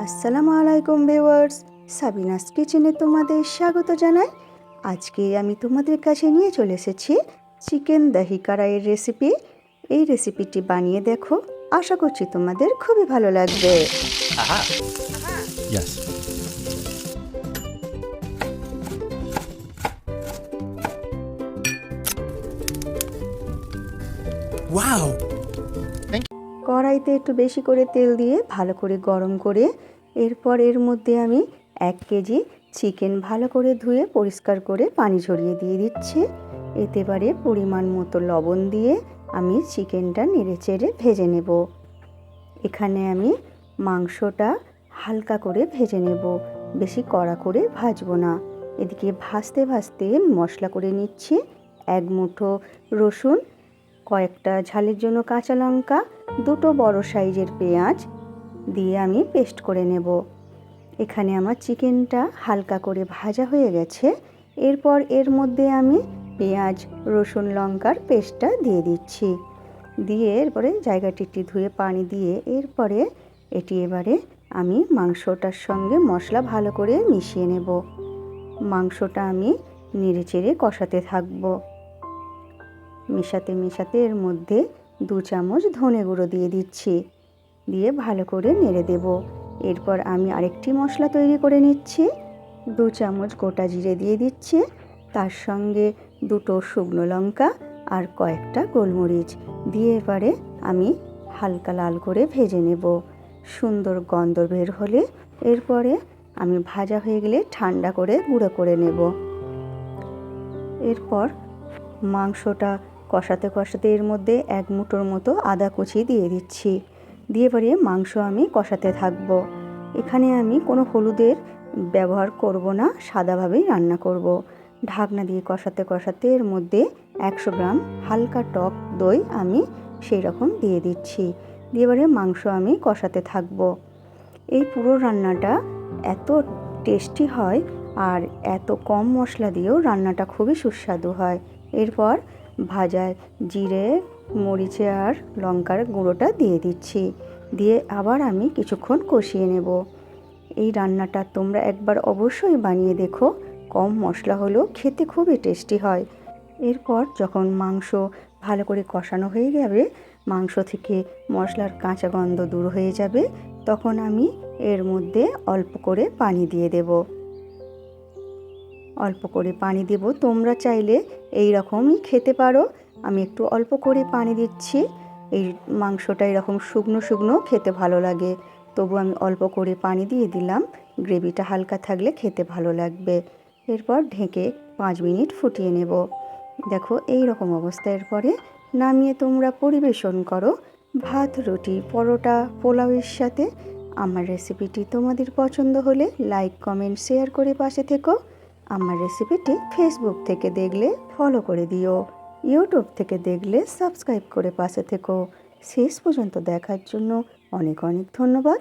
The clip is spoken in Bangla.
আসসালামু আলাইকুম ভিউয়ার্স, সাবিনাস কিচেনে তোমাদের স্বাগত জানাই। আজকে আমি তোমাদের কাছে নিয়ে চলে এসেছি চিকেন দহি কড়াইয়ের রেসিপি। এই রেসিপিটি বানিয়ে দেখো, আশা করছি তোমাদের খুবই ভালো লাগবে। Yes. Wow. কড়াইতে একটু বেশি করে তেল দিয়ে ভালো করে গরম করে এরপর এর মধ্যে আমি 1 কেজি চিকেন ভালো করে ধুয়ে পরিষ্কার করে পানি ঝরিয়ে দিয়ে দিচ্ছি। এতে বারে পরিমাণ মতো লবণ দিয়ে আমি চিকেনটা নেড়েচেড়ে ভেজে নেব। এখানে আমি মাংসটা হালকা করে ভেজে নেব, বেশি কড়া করে ভাজবো না। এদিকে ভাজতে ভাজতে মশলা করে নিচ্ছি। 1 মুঠো রসুন, কয়েকটা ঝালের জন্য কাঁচা লঙ্কা, 2টো বড় সাইজের পেঁয়াজ দিয়ে আমি পেস্ট করে নেব। এখানে আমার চিকেনটা হালকা করে ভাজা হয়ে গেছে। এরপর এর মধ্যে আমি পেঁয়াজ রসুন লঙ্কার পেস্টটা দিয়ে দিচ্ছি। দিয়ে এরপরে জায়গাটি ধুয়ে পানি দিয়ে এরপরে এবারে আমি মাংসটার সঙ্গে মশলা ভালো করে মিশিয়ে নেব। মাংসটা আমি নেড়েচেড়ে কষাতে থাকবো। মেশাতে এর মধ্যে 2 চামচ ধনে গুঁড়ো দিয়ে দিচ্ছি, দিয়ে ভালো করে নেড়ে দেব। এরপর আমি আরেকটি মশলা তৈরি করে নিচ্ছি। 2 চামচ গোটা জিরে দিয়ে দিচ্ছি, তার সঙ্গে 2টো শুকনো লঙ্কা আর কয়েকটা গোলমরিচ দিয়ে এবারে আমি হালকা লাল করে ভেজে নেব। সুন্দর গন্ধ বের হলে এরপরে আমি ভাজা হয়ে গেলে ঠান্ডা করে গুঁড়ো করে নেব। এরপর মাংসটা কষাতে কষাতে এর মধ্যে 1 মুঠোর মতো আদা কুচি দিয়ে দিচ্ছি, দিয়ে পরে মাংস আমি কষাতে থাকবো। এখানে আমি কোনো হলুদের ব্যবহার করব না, সাদাভাবেই রান্না করব। ঢাকনা দিয়ে কষাতে কষাতে এর মধ্যে 100 গ্রাম হালকা টক দই আমি সেই রকম দিয়ে দিচ্ছি, দিয়ে পরে মাংস আমি কষাতে থাকবো। এই পুরো রান্নাটা এত টেস্টি হয় আর এত কম মশলা দিয়েও রান্নাটা খুবই সুস্বাদু হয়। এরপর ভাজা জিরে মরিচে আর লঙ্কার গুঁড়োটা দিয়ে দিচ্ছি, দিয়ে আবার আমি কিছুক্ষণ কষিয়ে নেব। এই রান্নাটা তোমরা একবার অবশ্যই বানিয়ে দেখো, কম মশলা হলেও খেতে খুবই টেস্টি হয়। এরপর যখন মাংস ভালো করে কষানো হয়ে যাবে, মাংস থেকে মশলার কাঁচা গন্ধ দূর হয়ে যাবে, তখন আমি এর মধ্যে অল্প করে পানি দিয়ে দেব। অল্প করে পানি দেব, তোমরা চাইলে এই রকমই খেতে পারো। আমি একটু অল্প করে পানি দিচ্ছি। এই মাংসটা এরকম শুকনো শুকনো খেতে ভালো লাগে, তবু আমি অল্প করে পানি দিয়ে দিলাম। গ্রেভিটা হালকা থাকলে খেতে ভালো লাগবে। এরপর ঢেকে 5 মিনিট ফুটিয়ে নেব। দেখো এই রকম অবস্থা। এরপরে নামিয়ে তোমরা পরিবেশন করো ভাত রুটি পরোটা পোলাওয়ের সাথে। আমার রেসিপিটি তোমাদের পছন্দ হলে লাইক কমেন্ট শেয়ার করে পাশে থেকো। আমার রেসিপিটি ফেসবুক থেকে দেখলে ফলো করে দিও, ইউটিউব থেকে দেখলে সাবস্ক্রাইব করে পাশে থেকো। শেষ পর্যন্ত দেখার জন্য অনেক অনেক ধন্যবাদ।